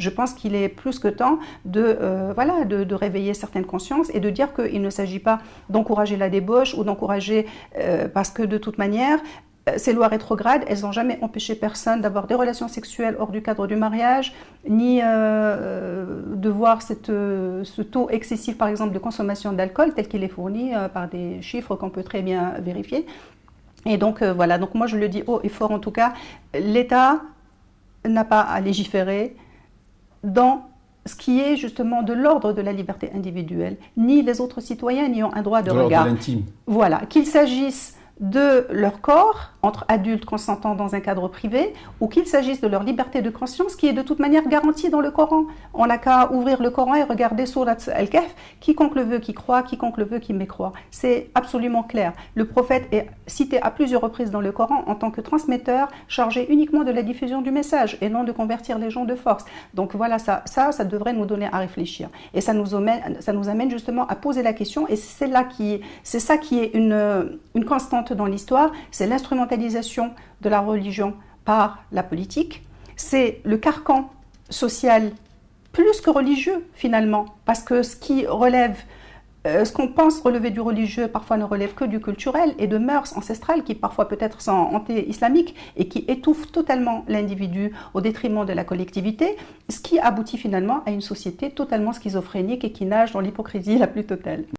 Je pense qu'il est plus que temps de réveiller certaines consciences et de dire qu'il ne s'agit pas d'encourager la débauche ou d'encourager, parce que de toute manière, ces lois rétrogrades, elles n'ont jamais empêché personne d'avoir des relations sexuelles hors du cadre du mariage, ni de voir ce taux excessif, par exemple, de consommation d'alcool tel qu'il est fourni par des chiffres qu'on peut très bien vérifier. Et donc voilà, donc moi je le dis haut et fort en tout cas, l'État n'a pas à légiférer dans ce qui est justement de l'ordre de la liberté individuelle. Ni les autres citoyens n'y ont un droit de regard. De l'intime. Voilà, qu'il s'agisse de leur corps, entre adultes consentants dans un cadre privé, ou qu'il s'agisse de leur liberté de conscience, qui est de toute manière garantie dans le Coran. On n'a qu'à ouvrir le Coran et regarder Surat Al-Kahf, quiconque le veut qui croit, quiconque le veut qui mécroit. C'est absolument clair. Le prophète est cité à plusieurs reprises dans le Coran en tant que transmetteur chargé uniquement de la diffusion du message et non de convertir les gens de force. Donc voilà, ça devrait nous donner à réfléchir. Et ça nous amène justement à poser la question, et c'est ça qui est une constante dans l'histoire, c'est l'instrumentalisation de la religion par la politique, c'est le carcan social plus que religieux finalement, parce que ce qu'on pense relever du religieux parfois ne relève que du culturel et de mœurs ancestrales qui parfois peut-être sont anti-islamiques et qui étouffent totalement l'individu au détriment de la collectivité, ce qui aboutit finalement à une société totalement schizophrénique et qui nage dans l'hypocrisie la plus totale.